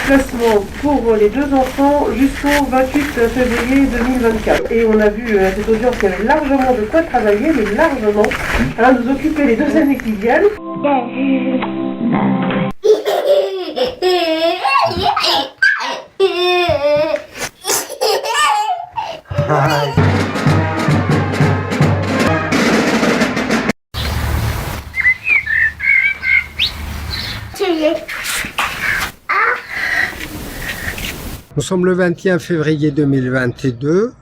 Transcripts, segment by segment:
placement pour les deux enfants jusqu'au 28 février 2024. Et on a vu à cette audience qu'il y avait largement de quoi travailler, mais largement, à nous occuper les 2 années qui viennent. Nous sommes le 21 février 2022.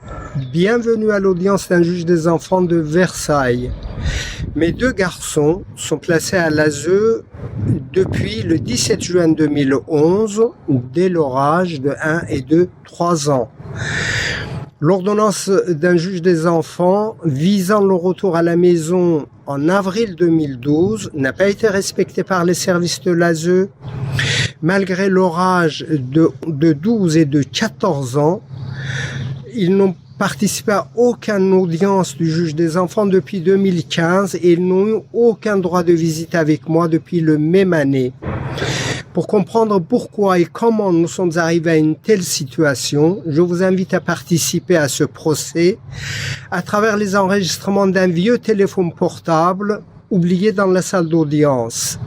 Bienvenue à l'audience d'un juge des enfants de Versailles. Mes 2 garçons sont placés à l'ASE depuis le 17 juin 2011, dès leur âge de 1 et de 3 ans. L'ordonnance d'un juge des enfants visant le retour à la maison en avril 2012 n'a pas été respectée par les services de l'ASE. Malgré leur âge de 12 et de 14 ans, ils n'ont participé à aucune audience du juge des enfants depuis 2015 et ils n'ont eu aucun droit de visite avec moi depuis la même année. Pour comprendre pourquoi et comment nous sommes arrivés à une telle situation, je vous invite à participer à ce procès à travers les enregistrements d'un vieux téléphone portable oublié dans la salle d'audience.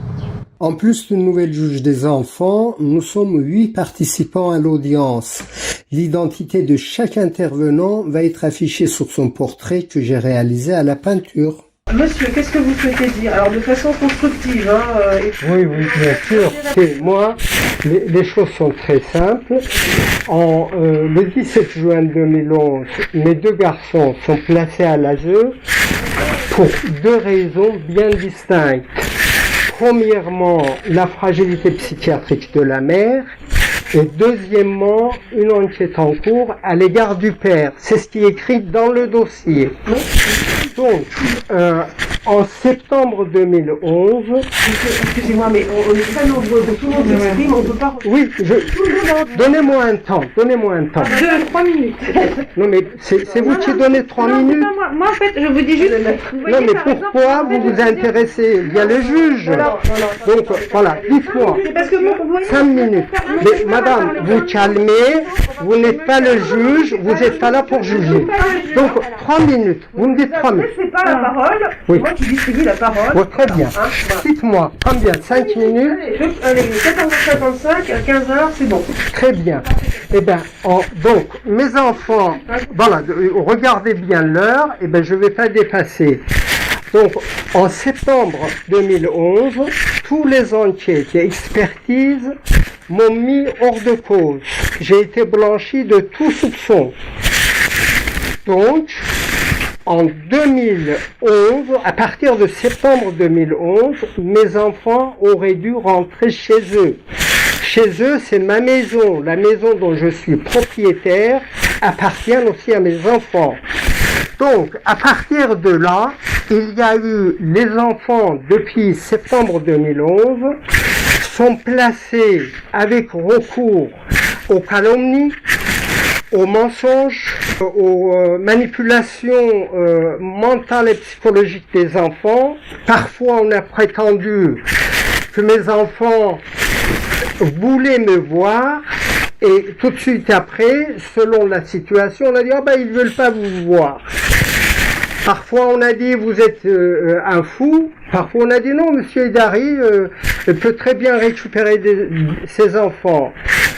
En plus d'une nouvelle juge des enfants, nous sommes 8 participants à l'audience. L'identité de chaque intervenant va être affichée sur son portrait que j'ai réalisé à la peinture. Monsieur, qu'est-ce que vous souhaitez dire? Alors de façon constructive, Oui, bien sûr. Moi, les choses sont très simples. Le 17 juin 2011, mes 2 garçons sont placés à l'ASE pour 2 raisons bien distinctes. Premièrement, la fragilité psychiatrique de la mère et deuxièmement, une enquête en cours à l'égard du père. C'est ce qui est écrit dans le dossier. Donc, en septembre 2011... Excusez-moi, mais on est très nombreux, tout le monde s'exprime, on peut pas... Oui, donnez-moi un temps. 2-3 minutes. Non, mais c'est vous qui donnez 3 minutes. Moi, en fait, je vous dis juste... Non, mais pourquoi vous vous intéressez? Il y a le juge. Donc, voilà, dites-moi. 5 minutes. Mais madame, vous calmez, vous n'êtes pas le juge, vous n'êtes pas là pour juger. Donc, 3 minutes. Vous me dites 3 minutes. C'est pas la parole, c'est moi qui distribue la parole. Oh, très bien. Dites-moi, combien? 5 minutes? Allez, 14h55, à 15h, c'est bon. Très bien. Eh bien, donc, mes enfants, voilà, regardez bien l'heure, eh bien, je ne vais pas dépasser. Donc, en septembre 2011, tous les enquêtes et expertises m'ont mis hors de cause. J'ai été blanchi de tout soupçon. Donc, en 2011, à partir de septembre 2011, mes enfants auraient dû rentrer chez eux. Chez eux, c'est ma maison. La maison dont je suis propriétaire appartient aussi à mes enfants. Donc, à partir de là, il y a eu les enfants depuis septembre 2011 sont placés avec recours aux calomnies, aux mensonges, aux manipulations mentales et psychologiques des enfants. Parfois, on a prétendu que mes enfants voulaient me voir et tout de suite après, selon la situation, on a dit « Ah ben, ils ne veulent pas vous voir ». Parfois, on a dit « Vous êtes un fou ». Parfois, on a dit « Non, monsieur Idari peut très bien récupérer ses enfants ».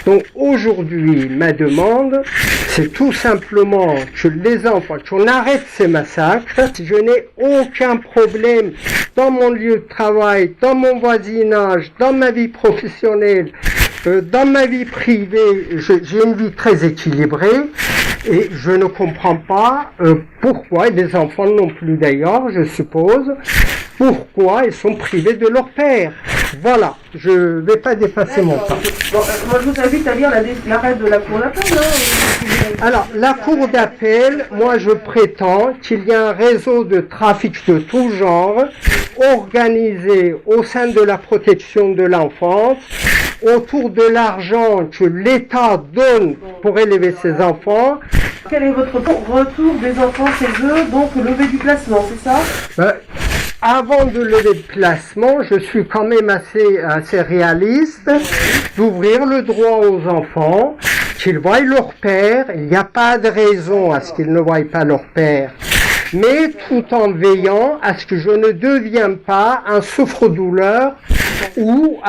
Donc, aujourd'hui, ma demande, c'est tout simplement que les enfants, qu'on arrête ces massacres. Je n'ai aucun problème dans mon lieu de travail, dans mon voisinage, dans ma vie professionnelle, dans ma vie privée. J'ai une vie très équilibrée. Et je ne comprends pas pourquoi, et les enfants non plus d'ailleurs, je suppose, pourquoi ils sont privés de leur père. Voilà, je ne vais pas dépasser mon temps. Bon, moi je vous invite à lire l'arrêt de la Cour d'appel. Alors, la Cour d'appel, moi je prétends qu'il y a un réseau de trafic de tout genre organisé au sein de la protection de l'enfance, autour de l'argent que l'État donne pour élever ses enfants. Quel est votre retour des enfants chez eux, donc levé du placement, c'est ça? avant de lever le placement, je suis quand même assez réaliste, d'ouvrir le droit aux enfants, qu'ils voient leur père. Il n'y a pas de raison à ce qu'ils ne voient pas leur père, mais tout en veillant à ce que je ne devienne pas un souffre-douleur ou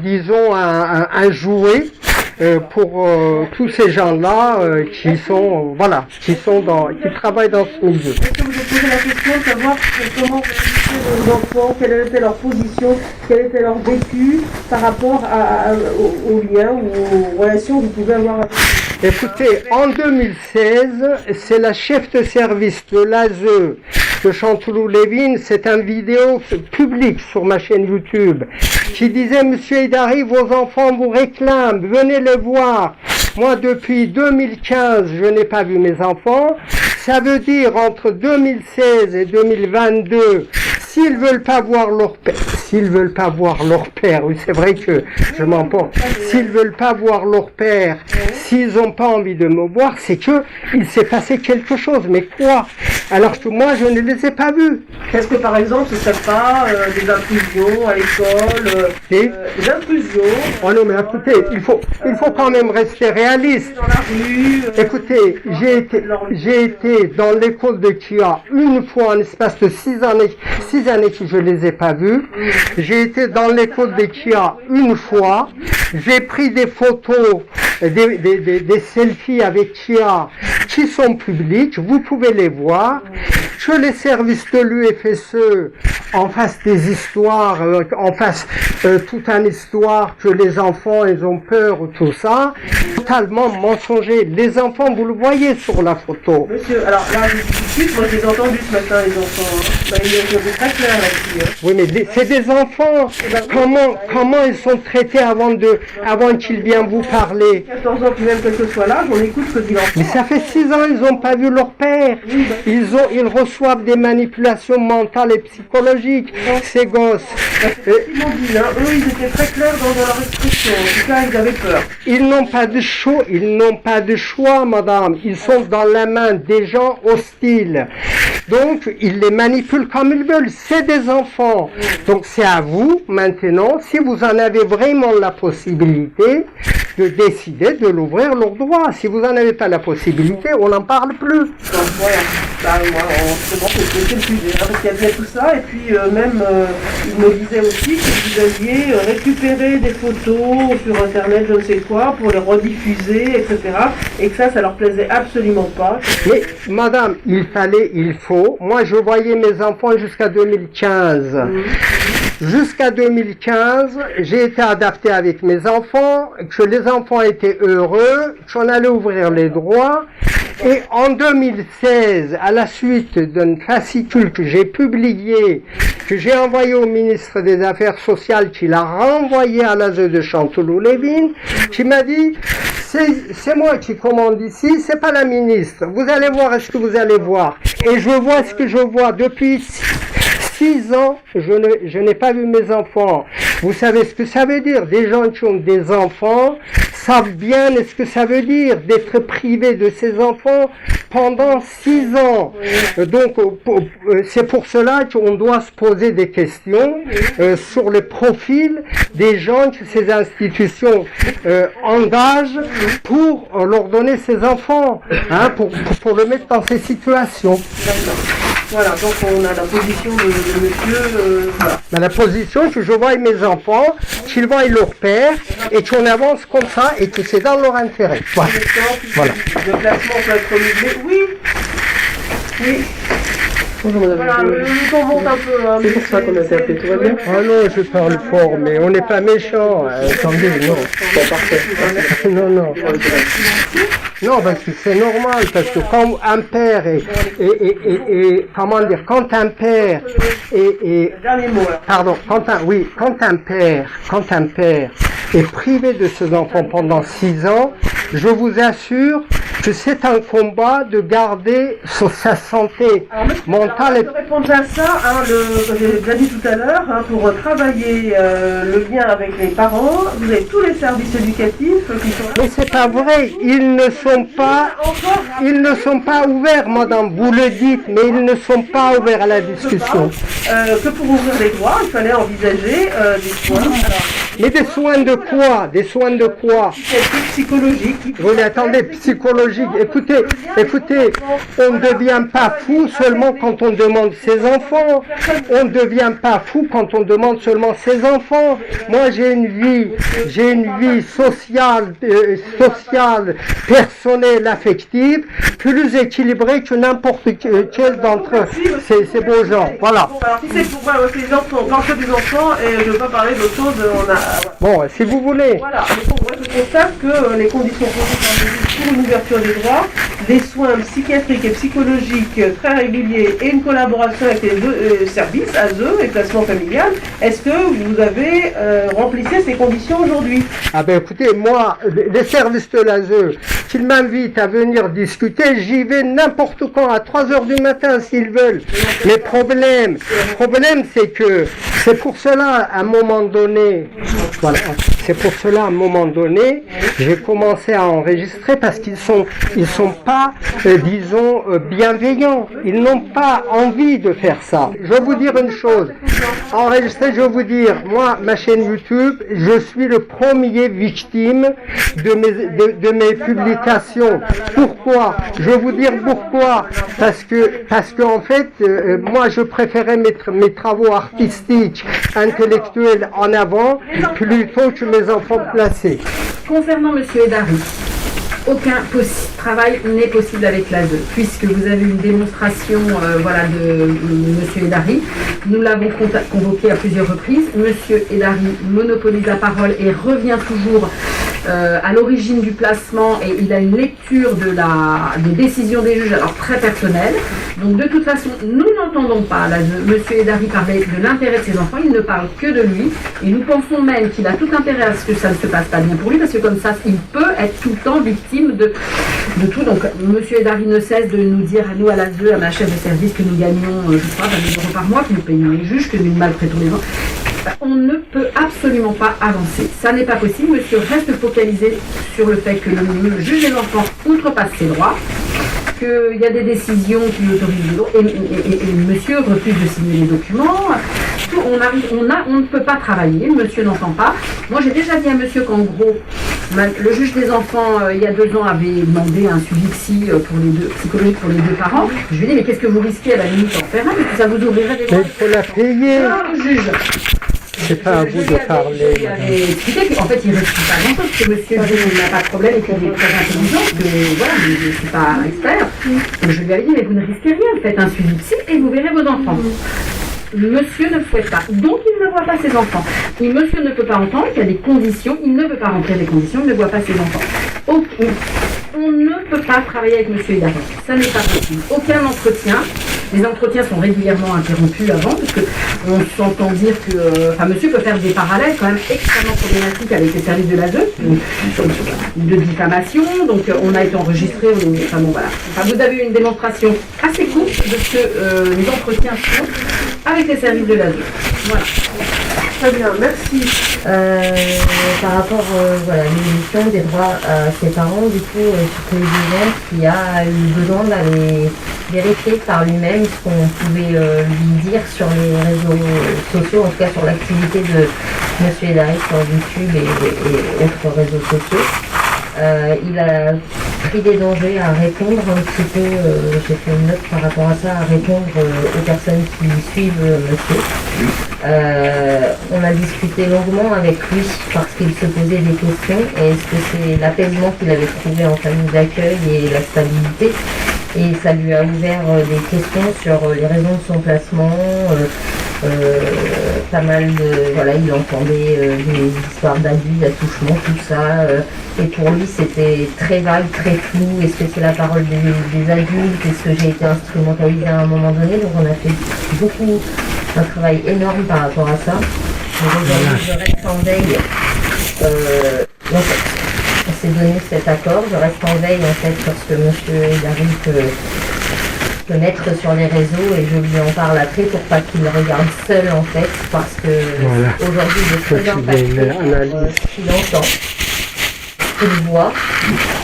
disons un jouet pour tous ces gens-là qui travaillent dans ce milieu. Est-ce que vous avez posé la question de savoir comment réagissaient vos enfants, quelle était leur position, quel était leur vécu par rapport aux liens ou aux relations que vous pouvez avoir avec eux? Écoutez, en 2016, c'est la chef de service de l'ASE de Chanteloup-Lévin, c'est une vidéo publique sur ma chaîne YouTube, qui disait: Monsieur Idari, vos enfants vous réclament, venez les voir. Moi, depuis 2015, je n'ai pas vu mes enfants. Ça veut dire entre 2016 et 2022, s'ils veulent pas voir leur père, oui, c'est vrai que je m'emporte. S'ils veulent pas voir leur père, s'ils n'ont pas envie de me voir, c'est que il s'est passé quelque chose. Mais quoi? Alors que moi, je ne les ai pas vus. Est-ce que par exemple, ce ne serait pas des intrusions à l'école, des intrusions? Oh non, mais écoutez, il faut quand même rester réaliste. Dans la rue, Écoutez, j'ai été dans l'école de Kia une fois en espace de 6 années que je les ai pas vus. J'ai été dans l'école de Kia une fois. J'ai pris des photos, des selfies avec Kia qui sont publiques. Vous pouvez les voir. Que les services de l'UFSE en fassent des histoires, en fassent toute une histoire que les enfants ils ont peur ou tout ça, totalement mensonger. Les enfants, vous le voyez sur la photo. Monsieur, alors là, je discute, moi je les ai entendus ce matin, les enfants. Hein. Ils ont été très clairs là-dessus. Hein. Oui, mais c'est des enfants. Comment ils sont traités avant qu'ils viennent vous parler? 14 ans, puis même quel que soit l'âge, on écoute ce que dit l'enfant. Mais ça fait 6 ans, ils n'ont pas vu leur père. Ils reçoivent des manipulations mentales et psychologiques, ces gosses. Ils m'ont dit, hein, eux, ils étaient très clairs dans leur expression. En tout cas, ils avaient peur. Ils n'ont pas de choix, madame. Ils sont dans la main des gens hostiles. Donc, ils les manipulent comme ils veulent. C'est des enfants. Donc, c'est à vous, maintenant, si vous en avez vraiment la possibilité, de décider de l'ouvrir leur droit. Si vous n'en avez pas la possibilité, on n'en parle plus. Donc, voilà. Bah, moi, c'est bon, c'est le sujet. Hein, parce qu'il y avait tout ça. Et puis, même, il me disait aussi que vous aviez récupéré des photos sur Internet, je ne sais quoi, pour les rediffuser, etc. Et que ça leur plaisait absolument pas. Mais, madame, il faut. Moi, je voyais mes enfants jusqu'à 2015. Jusqu'à 2015, j'ai été adapté avec mes enfants, que les enfants étaient heureux, qu'on allait ouvrir les droits. Et en 2016, à la suite d'un fascicule que j'ai publié, que j'ai envoyé au ministre des Affaires sociales, qui l'a renvoyé à l'ASE de Chanteloup-Lévin, qui m'a dit: c'est moi qui commande ici, c'est pas la ministre. Vous allez voir ce que vous allez voir. Et je vois ce que je vois depuis 6 ans, je n'ai pas vu mes enfants. Vous savez ce que ça veut dire? Des gens qui ont des enfants savent bien ce que ça veut dire d'être privé de ses enfants pendant 6 ans. Donc, c'est pour cela qu'on doit se poser des questions sur le profil des gens que ces institutions engagent pour leur donner ses enfants, hein, pour le mettre dans ces situations. Voilà, donc on a la position de monsieur. Voilà. La position que je vois mes enfants, qu'ils voient leur père, et qu'on avance comme ça, et que c'est dans leur intérêt. Voilà. Voilà. Le placement peut être renouvelé. Oui. Oui. Voilà, le temps monte un peu. Hein, c'est pour ça qu'on a été appelé, tout va bien? Ah non, je parle fort, mais on n'est pas méchants. Attendez, non. Bon, parfait. Non. Non, parce que c'est normal, parce que quand un père quand un père Dernier mot, là. pardon, quand un père est privé de ses enfants pendant 6 ans, je vous assure c'est un combat de garder sa santé mentale. Je répondre à ça, hein, j'ai déjà dit tout à l'heure, hein, pour travailler le lien avec les parents, vous avez tous les services éducatifs qui sont là. Mais c'est pas vrai, ils ne sont pas ouverts, madame, vous le dites, mais ils ne sont pas ouverts à la discussion. Que pour ouvrir les droits, il fallait envisager des soins. Mais des soins de quoi? Des soins de quoi? Psychologiques. Oui, mais attendez, psychologique. Écoutez, on ne devient pas fou seulement quand on demande ses enfants. On ne devient pas fou quand on demande seulement ses enfants. Moi, j'ai une vie sociale, personnelle, affective, plus équilibrée que n'importe quel d'entre ces beaux gens. Voilà. Bon, alors si c'est pour les enfants, on parle que des enfants et je ne veux pas parler d'autre chose. Bon, si vous voulez. Voilà, mais bon, moi je constate que les conditions posées pour une ouverture des droits, les soins psychiatriques et psychologiques très réguliers et une collaboration avec les deux services, ASE et placement familial, est-ce que vous avez remplissé ces conditions aujourd'hui? Ah ben écoutez, moi, les services de l'ASE, s'ils m'invitent à venir discuter, j'y vais n'importe quand, à 3h du matin s'ils veulent. Le problème c'est que, c'est pour cela, à un moment donné, voilà, c'est pour cela, à un moment donné, j'ai commencé à enregistrer parce qu'ils sont pas, disons, bienveillants. Ils n'ont pas envie de faire ça. Je vais vous dire une chose. Enregistrer, je vais vous dire, moi, ma chaîne YouTube, je suis le premier victime de mes publications. Pourquoi? Je vais vous dire pourquoi. Parce que en fait, moi, je préférais mettre mes travaux artistiques, intellectuels en avant, plutôt que mes enfants placés. Concernant M. Edari, aucun travail n'est possible avec l'ASE, puisque vous avez une démonstration de M. Edari. Nous l'avons convoqué à plusieurs reprises. M. Edari monopolise la parole et revient toujours à l'origine du placement, et il a une lecture des décisions des juges, alors très personnelle. Donc de toute façon, nous n'entendons pas M. Edari parler de l'intérêt de ses enfants, il ne parle que de lui, et nous pensons même qu'il a tout intérêt à ce que ça ne se passe pas bien pour lui, parce que comme ça, il peut être tout le temps victime de tout. Donc M. Edari ne cesse de nous dire à nous, à l'ASE, à ma chef de service, que nous gagnons, je crois, 20 000 € par mois, que nous payons les juges, que nous maltraitons les gens. On ne peut absolument pas avancer. Ça n'est pas possible. Monsieur reste focalisé sur le fait que le juge des enfants outrepasse ses droits, qu'il y a des décisions qui l'autorisent, et monsieur refuse de signer les documents. On ne peut pas travailler, monsieur n'entend pas. Moi, j'ai déjà dit à monsieur qu'en gros, le juge des enfants, il y a 2 ans, avait demandé un suivi psychologique pour les 2 parents. Je lui ai dit, mais qu'est-ce que vous risquez à la limite en faire un, parce que ça vous ouvrirait des droits. Mais il faut la payer. Juge. C'est pas à vous de parler. Il avait expliqué qu'en fait, il ne risque pas grand-chose, que monsieur n'a pas de problème et qu'il est très intelligent, que voilà, je ne suis pas expert. Donc je lui avais dit, mais vous ne risquez rien, faites un suivi psy et vous verrez vos enfants. Monsieur ne le souhaite pas, donc il ne voit pas ses enfants. Et monsieur ne peut pas entendre qu'il y a des conditions, il ne veut pas rentrer des conditions, il ne voit pas ses enfants. On ne peut pas travailler avec monsieur Edari, ça n'est pas possible. Aucun entretien. Les entretiens sont régulièrement interrompus avant, parce qu'on s'entend dire que monsieur peut faire des parallèles quand même extrêmement problématiques avec les services de l'ASE, de diffamation, donc on a été enregistré, vous avez eu une démonstration assez courte de ce que les entretiens sont avec les services de l'ASE. Voilà. Très bien, merci. Par rapport à l'évolution des droits à ses parents, du coup, sur télévision, qui a eu besoin d'aller vérifier par lui-même ce qu'on pouvait lui dire sur les réseaux sociaux, en tout cas sur l'activité de M. Edari sur YouTube et autres réseaux sociaux. Il a pris des dangers à répondre un petit peu, j'ai fait une note par rapport à ça, à répondre aux personnes qui suivent monsieur. On a discuté longuement avec lui parce qu'il se posait des questions. Est-ce que c'est l'apaisement qu'il avait trouvé en famille d'accueil et la stabilité? Et ça lui a ouvert des questions sur les raisons de son placement, pas mal de... Voilà, il entendait des histoires d'abus, d'attouchement, tout ça. Et pour lui, c'était très vague, très flou. Est-ce que c'est la parole des adultes? Est-ce que j'ai été instrumentalisée à un moment donné? Donc on a fait un travail énorme par rapport à ça. Donc aujourd'hui, je reste en veille. Donc, s'est donné cet accord. Je reste en veille en fait sur ce que M. Hilary peut mettre sur les réseaux et je lui en parle après pour pas qu'il le regarde seul en fait parce que aujourd'hui il est très impacté par ce qu'il entend, ce qu'il voit.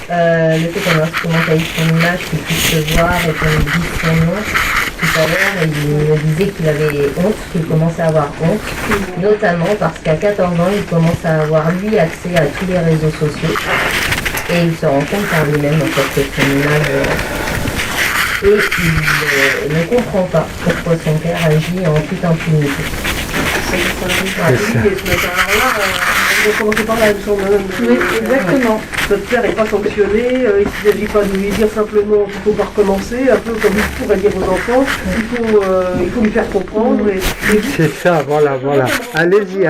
Le fait qu'on instrumentalise son image, qu'il puisse le voir et qu'on lui dise son nom. Tout à l'heure, il me disait qu'il avait honte, qu'il commençait à avoir honte, notamment parce qu'à 14 ans, il commence à avoir lui accès à tous les réseaux sociaux et il se rend compte par lui-même en fait que son image et il ne comprend pas pourquoi son père agit en toute impunité. Oui, exactement. Notre père n'est pas sanctionné, il ne s'agit pas de lui dire simplement qu'il ne faut pas recommencer, un peu comme il pourrait dire aux enfants, il faut lui faire comprendre. C'est ça, voilà. Allez-y.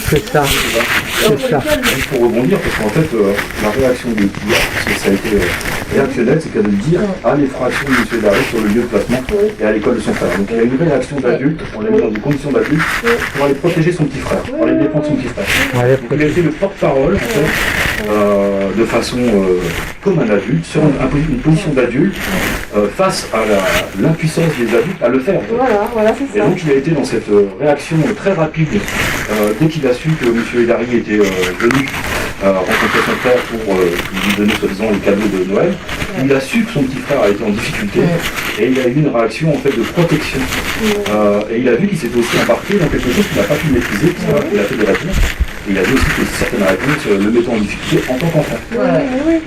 C'est ça. Pour rebondir, parce qu'en fait, la réaction de Kia, parce que ça a été réactionnel, c'est qu'elle de dire à l'effraction de M. Hilary sur le lieu de placement et à l'école de son frère. Donc il y a une réaction d'adulte, on l'a mis dans des conditions d'adulte, pour aller protéger son petit frère, pour aller défendre son petit frère. Donc il a été le porte-parole, en fait, de façon comme un adulte, sur une position d'adulte, face à l'impuissance des adultes à le faire. En fait. Voilà, c'est ça. Et donc il a été dans cette réaction très rapide, dès qu'il a su que M. Hilary était venu rencontrer son frère pour lui donner soi-disant les cadeaux de Noël. Il a su que son petit frère a été en difficulté et il a eu une réaction en fait de protection. Et il a vu qu'il s'était aussi embarqué dans quelque chose qu'il n'a pas pu maîtriser, puisqu'il a fait des réponses. Et il a vu aussi que certaines réponses le mettant en difficulté en tant qu'enfant.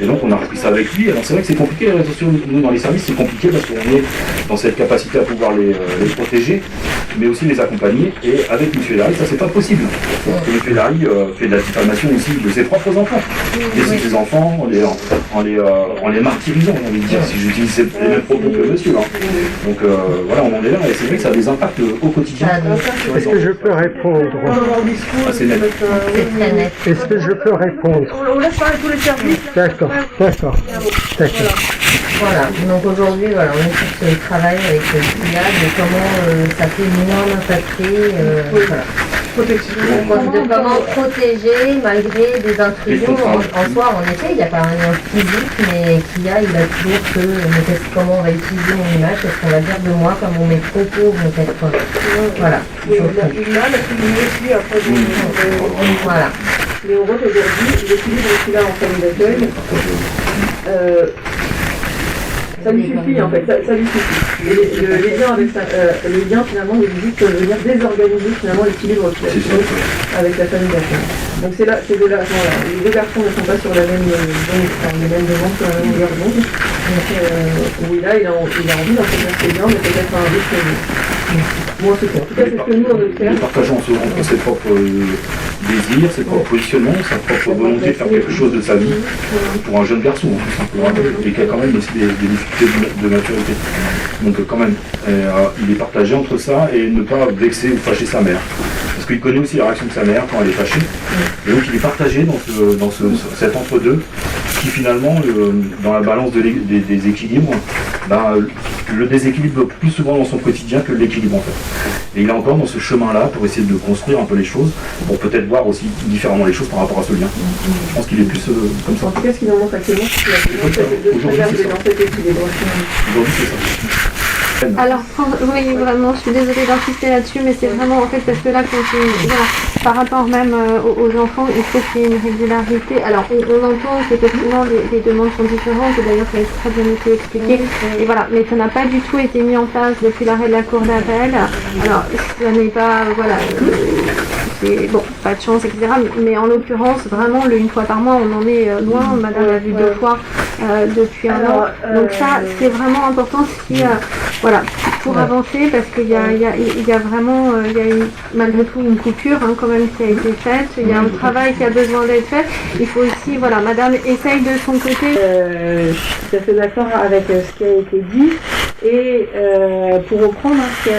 Et donc on a repris ça avec lui. Alors c'est vrai que c'est compliqué les réseaux sociaux, nous dans les services c'est compliqué parce qu'on est dans cette capacité à pouvoir les protéger, mais aussi les accompagner. Et avec M. Hilary, ça c'est pas possible. Parce que M. Hilary fait de la diffamation aussi de ses propres enfants. Et ses enfants en les martyrisant, on va dire, si j'utilise les mêmes propos que monsieur. Donc voilà, on en est là et c'est vrai que ça a des impacts au quotidien. Est-ce que je peux répondre? C'est net. C'est très net. Est-ce que je peux répondre? On laisse parler tous les services. D'accord. Voilà, donc aujourd'hui, on est sur ce travail avec Kia de comment ça fait moins m'impacter, de comment protéger malgré des intrusions. En soi, en effet, il n'y a pas rien physique, mais Kia, il a toujours comment on va utiliser mon image, qu'est-ce qu'on va dire de moi, comment mes propos vont être. Voilà. Et il a la souligné aussi après. Voilà. Mais on voit qu'aujourd'hui, l'équilibre qu'il a en famille d'accueil, ça lui suffit en fait, ça lui suffit. Et les liens finalement de visite peuvent venir désorganiser finalement l'équilibre qu'il a avec la famille d'accueil. Donc c'est là, les deux garçons ne sont pas sur la même les mêmes demandes, sur la même longueur d'onde. Donc oui, là il a envie d'entretenir ses liens, mais peut-être à un rythme. Moi c'est tout. En tout cas c'est ce que nous on veut faire. Partageant ses propres désirs, ses propres positionnements, sa propre volonté de faire quelque chose de sa vie pour un jeune garçon, tout simplement, et qui a quand même aussi des difficultés de maturité. Donc quand même, il est partagé entre ça et ne pas vexer ou fâcher sa mère. Parce qu'il connaît aussi la réaction de sa mère quand elle est fâchée. Et donc il est partagé dans cet entre-deux qui finalement, dans la balance des équilibres, le déséquilibre plus souvent dans son quotidien que l'équilibre en fait. Et il est encore dans ce chemin-là pour essayer de construire un peu les choses, pour peut-être voir aussi différemment les choses par rapport à ce lien. Je pense qu'il est plus comme ça. En tout cas, ce qu'il en montre actuellement, c'est qu'il a besoin dans cet équilibre. Aujourd'hui c'est ça. Alors, oui, vraiment, je suis désolée d'insister là-dessus, mais c'est vraiment en fait parce que là, par rapport même aux enfants, il faut qu'il y ait une régularité. Alors, on entend qu'effectivement les demandes sont différentes, et d'ailleurs, ça a très bien été expliqué. Et voilà, mais ça n'a pas du tout été mis en place depuis l'arrêt de la cour d'appel. Alors, ça n'est pas, c'est bon, pas de chance, etc. Mais en l'occurrence, vraiment, une fois par mois, on en est loin. Madame l'a vu 2 fois depuis un an. Donc ça, c'est vraiment important si, pour avancer, parce qu'il y a vraiment, malgré tout une coupure quand même qui a été faite. Il y a un travail qui a besoin d'être fait. Il faut aussi, Madame essaye de son côté. Je suis tout à fait d'accord avec ce qui a été dit. Et pour reprendre ce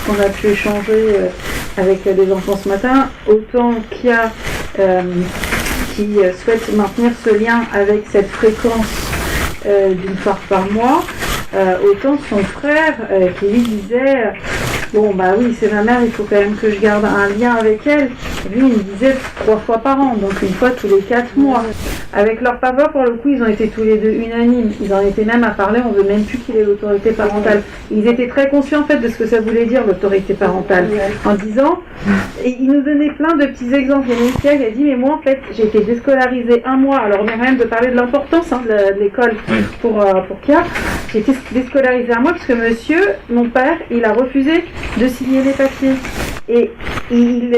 qu'on a pu échanger avec les enfants ce matin, autant qu'il y a qui souhaitent maintenir ce lien avec cette fréquence d'une fois par mois, autant son frère qui lui disait Bon, bah oui, c'est ma mère, il faut quand même que je garde un lien avec elle. Lui, il me disait 3 fois par an, donc une fois tous les 4 mois. Avec leur papa, pour le coup, ils ont été tous les deux unanimes. Ils en étaient même à parler, on veut même plus qu'il ait l'autorité parentale. Ils étaient très conscients en fait de ce que ça voulait dire l'autorité parentale. En disant, et ils nous donnaient plein de petits exemples. Il y en a une qui a dit, mais moi en fait, j'ai été déscolarisée un mois, alors on est même de parler de l'importance de l'école pour Kia. J'ai été déscolarisée un mois parce que monsieur, mon père, il a refusé de signer les papiers. Et il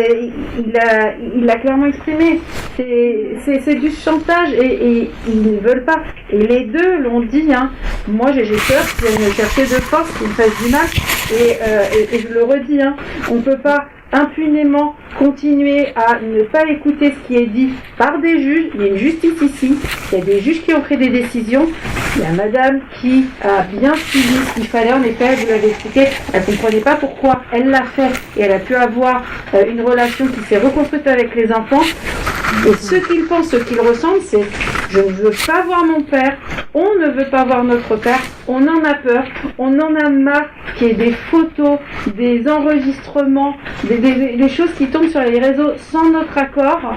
l'a clairement exprimé. C'est du chantage et ils ne veulent pas. Et les deux l'ont dit. Hein. Moi, j'ai peur qu'ils viennent me chercher de force, qu'ils me fassent du mal. Et je le redis, hein, on ne peut pas impunément continuer à ne pas écouter ce qui est dit par des juges. Il y a une justice ici, il y a des juges qui ont pris des décisions, il y a madame qui a bien suivi ce qu'il fallait, en effet, vous l'avez expliqué, elle ne comprenait pas pourquoi elle l'a fait et elle a pu avoir une relation qui s'est reconstruite avec les enfants. Et ce qu'il pense, ce qu'il ressent, c'est je ne veux pas voir mon père, on ne veut pas voir notre père, on en a peur, on en a marre qu'il y ait des photos, des enregistrements, des choses qui tombent sur les réseaux sans notre accord.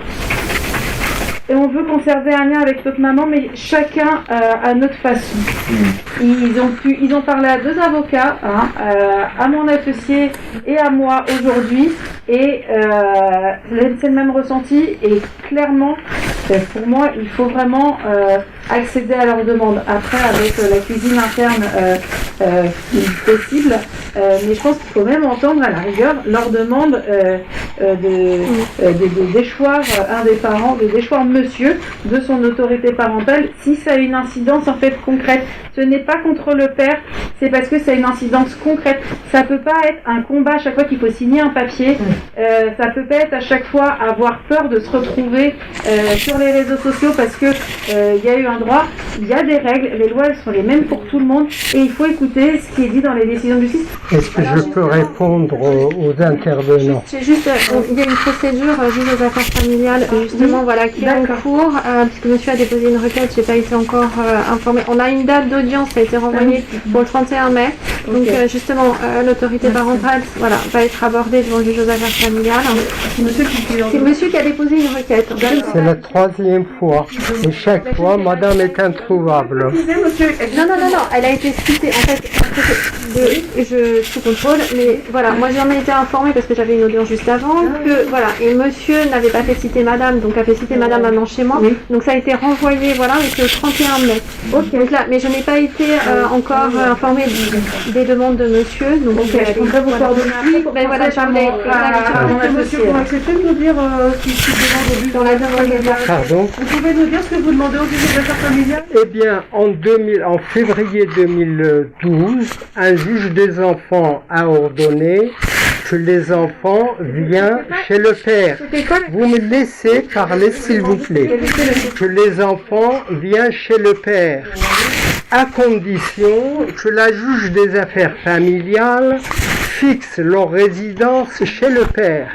Et on veut conserver un lien avec notre maman, mais chacun à notre façon. Ils ont parlé à 2 avocats, hein, à mon associé et à moi aujourd'hui, et c'est le même ressenti. Et clairement, pour moi, il faut vraiment accéder à leurs demandes. Après, avec la cuisine interne possible, mais je pense qu'il faut même entendre à la rigueur leur demande de déchoir un des parents, de déchoir monsieur de son autorité parentale si ça a une incidence en fait concrète. Ce n'est pas contre le père, c'est parce que ça a une incidence concrète. Ça peut pas être un combat à chaque fois qu'il faut signer un papier. Ça peut pas être à chaque fois avoir peur de se retrouver sur les réseaux sociaux parce que il y a eu un droit, il y a des règles, les lois elles sont les mêmes pour tout le monde et il faut écouter ce qui est dit dans les décisions de justice. Est-ce que je peux répondre aux intervenants? C'est juste, il y a une procédure juge aux affaires familiales justement voilà qui est en cours puisque monsieur a déposé une requête, j'ai pas été encore informée. On a une date d'audience, ça a été renvoyé pour le 31 mai. Donc justement l'autorité parentale voilà va être abordée devant le juge aux affaires familiales. C'est monsieur qui a déposé une requête. C'est la 3e fois et chaque fois madame est introuvable. Non, elle a été citée en fait je sous contrôle, mais voilà, moi j'en ai été informée parce que j'avais une audience juste avant que voilà, et monsieur n'avait pas fait citer madame, donc a fait citer madame maintenant chez moi, donc ça a été renvoyé voilà, et c'est au 31 mai. Donc là, mais je n'ai pas été encore informée des demandes de monsieur, donc je voudrais vous coordonner après. Ben voilà, je voulais Monsieur, pour accepter de nous dire ce qu'il demande au juge dans la demande. Pardon? Vous pouvez nous dire ce que vous demandez au juge des affaires familiales? Eh bien, en février 2012, un juge des enfants a ordonné que les enfants viennent chez le père. Vous me laissez parler, s'il vous plaît. Que les enfants viennent chez le père, à condition que la juge des affaires familiales fixe leur résidence chez le père.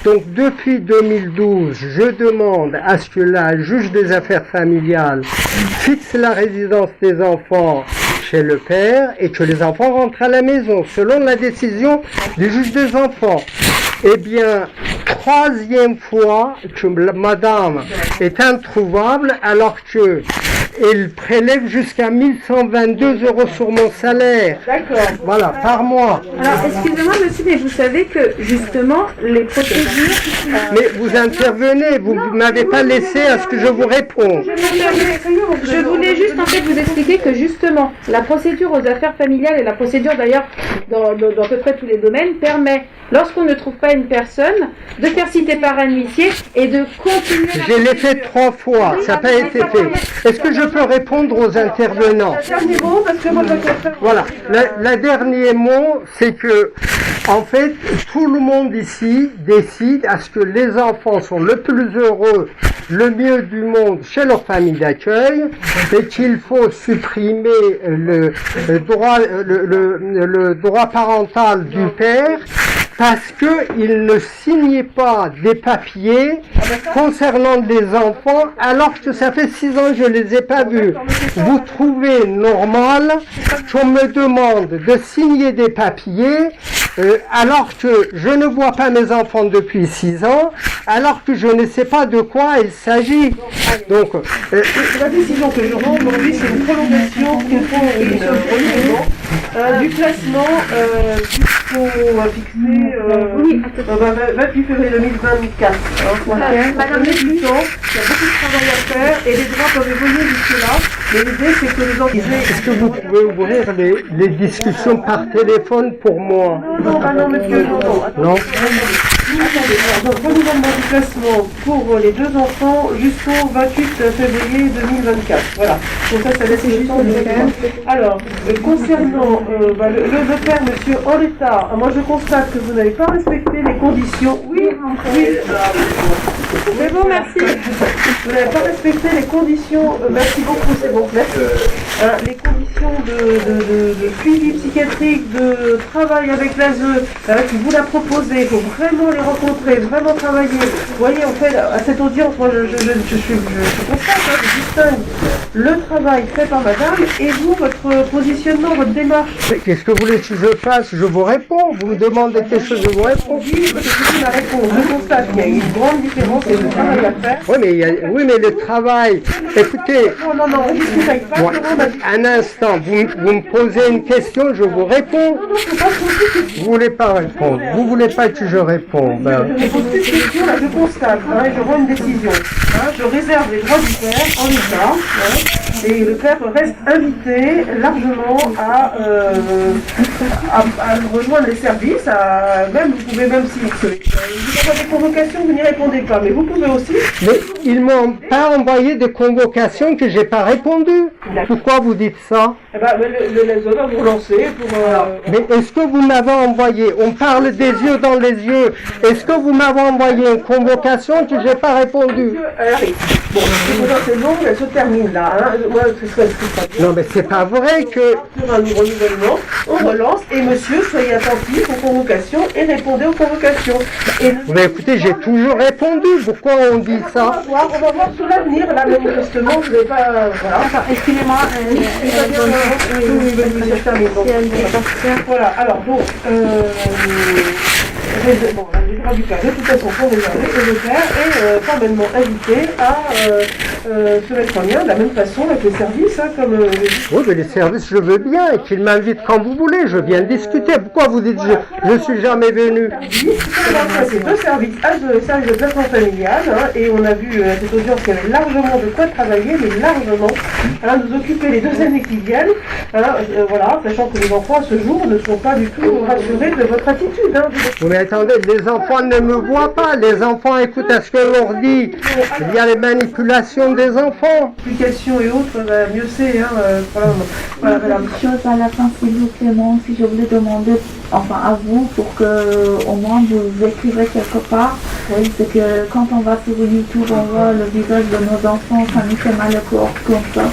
Donc depuis 2012, je demande à ce que la juge des affaires familiales fixe la résidence des enfants chez le père et que les enfants rentrent à la maison selon la décision du juge des enfants. Eh bien, 3e fois que madame est introuvable alors que elle prélève jusqu'à 1122 € sur mon salaire. D'accord. Voilà, par mois. Alors, excusez-moi, monsieur, mais vous savez que, justement, les procédures... Mais vous intervenez, vous ne m'avez pas laissé à ce que je vous réponde. Je voulais juste, en fait, vous expliquer que, justement, la procédure aux affaires familiales et la procédure, d'ailleurs, dans à peu près tous les domaines, permet, lorsqu'on ne trouve pas une personne, de faire citer par un huissier et de continuer... Je l'ai fait 3 fois, ça n'a pas été fait. Est-ce que je peux répondre aux intervenants? Voilà, le dernier mot, c'est que, en fait, tout le monde ici décide à ce que les enfants sont le plus heureux, le mieux du monde chez leur famille d'accueil, et qu'il faut supprimer le droit parental du père, parce qu'il ne signait pas des papiers concernant des enfants alors que ça fait 6 ans que je ne les ai pas vus. Vous trouvez normal qu'on me demande de signer des papiers alors que je ne vois pas mes enfants depuis 6 ans, alors que je ne sais pas de quoi il s'agit. Donc, la décision que je rends aujourd'hui, c'est une prolongation renouvellement du classement jusqu'au fixé 28 février 2024. Voilà. Madame Du temps, il y a beaucoup de travail à faire et les droits peuvent évoluer jusque-là. Mais l'idée, c'est que les enfants... est-ce que vous pouvez ouvrir les discussions par téléphone pour moi? Non, monsieur, non. Attendez, donc renouvellement du classement pour les 2 enfants jusqu'au 28 février 2024. Voilà. Donc ça laisse le temps de faire. Alors, concernant le père, monsieur, en l'état, moi je constate que vous n'avez pas respecté les conditions. Oui. C'est bon, merci. Vous n'avez pas respecté les conditions. Merci beaucoup, c'est bon. Merci. Les conditions de suivi psychiatrique, de travail avec l'ASE, qui vous l'a proposé. Il faut vraiment les rencontrer, vraiment travailler. Vous voyez, en fait, à cette audience, moi, je constate, je distingue le travail fait par madame et vous, votre positionnement, votre démarche. Qu'est-ce que vous voulez que je fasse? Je vous réponds. Vous me demandez quelque chose, je vous réponds. Oui, je vous dis la réponse. Je constate qu'il y a une grande différence et le travail à faire. Oui, mais le travail, écoutez, Non, on discute avec pas. bon, un instant, vous me posez une question, je vous réponds. Vous voulez pas répondre, vous voulez pas que je réponde. Je pose plus de questions, là, je constate, et je rends une décision. Je réserve les droits du père en l'état, et le père reste invité largement à rejoindre les services, vous pouvez même si vous envoie des convocations, vous n'y répondez pas, mais vous pouvez aussi. Mais ils m'ont pas envoyé de convocation que j'ai pas répondu. Pourquoi vous dites ça? Eh ben, le va vous relancer pour... Mais est-ce que vous m'avez envoyé, on parle des yeux dans les yeux, est-ce que vous m'avez envoyé une convocation que j'ai pas répondu? Bon, c'est long, elle se termine là. Moi, ce serait pas bien. Non mais c'est pas vrai que... Pour un renouvellement, on relance et monsieur, soyez attentifs aux convocations et répondez aux convocations. Mais écoutez, j'ai toujours répondu, pourquoi on dit ça? On va voir sur l'avenir, là manifestement, vous n'avez pas... Voilà. Excusez-moi. Voilà, alors donc, les droits du père, de toute façon, sont réservés et le père est formellement invité à se mettre en lien de la même façon avec les services, comme... Oui, mais les services, je veux bien, et qu'ils m'invitent quand vous voulez, je viens discuter. Pourquoi vous dites je suis jamais venu? C'est 2 services, le service de placement familial, et on a vu cette audience qu'il y avait largement de quoi travailler, mais largement, nous occuper les 2 années qui viennent, voilà, sachant que les enfants à ce jour ne sont pas du tout rassurés de votre attitude. Mais attendez, les enfants ne me voient pas, les enfants écoutent à ce que l'on leur dit. Il y a les manipulations des enfants. Applications et autres, mieux c'est, voilà, Une chose à la fin, s'il vous plaît, si je voulais demander, à vous, pour que au moins vous écrivez quelque part, c'est que quand on va sur YouTube, on voit le visage de nos enfants, ça nous fait mal au corps comme ça.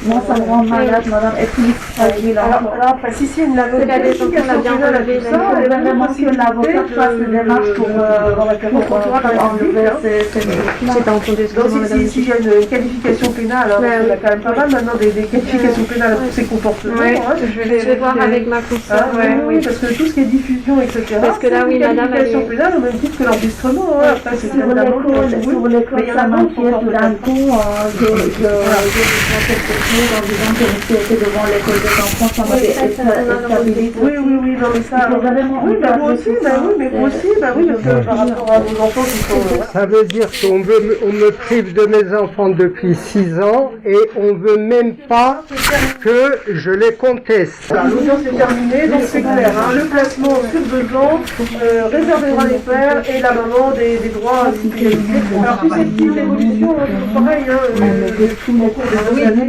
Moi, ça me rend malade, madame, et puis fragile. Alors, si c'est une avocat des enfants, on a bien relevé ça, elle va vraiment que l'avocat fasse une démarche pour enlever J'ai pas entendu ce que vous donc, s'il y a une qualification pénale, il y a quand même pas mal maintenant des qualifications pénales pour ces comportements. Je vais voir avec ma consoeur. Oui, parce que tout ce qui est diffusion, etc. Parce que là, oui, madame, elle qualification pénale au même titre que l'enregistrement. Après, c'est évidemment sur l'école, ça m'inquiète tout d'un coup. Je en disant que monsieur était devant l'école des enfants, ça m'avait stabilisé. Oui, non, mais ça... Oui, mais vous aussi, parce que par rapport à vos enfants qui sont... Ça veut dire qu'on me prive de mes enfants depuis 6 ans et on veut même pas que je les conteste. L'audience est terminée, donc c'est clair. Le placement sur 2 ans, réservé droit des pères et la maman des droits individualisés. Alors, susceptible d'évolution, c'est pareil, au cours des 2 années,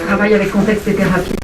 Travail avec contexte et thérapie.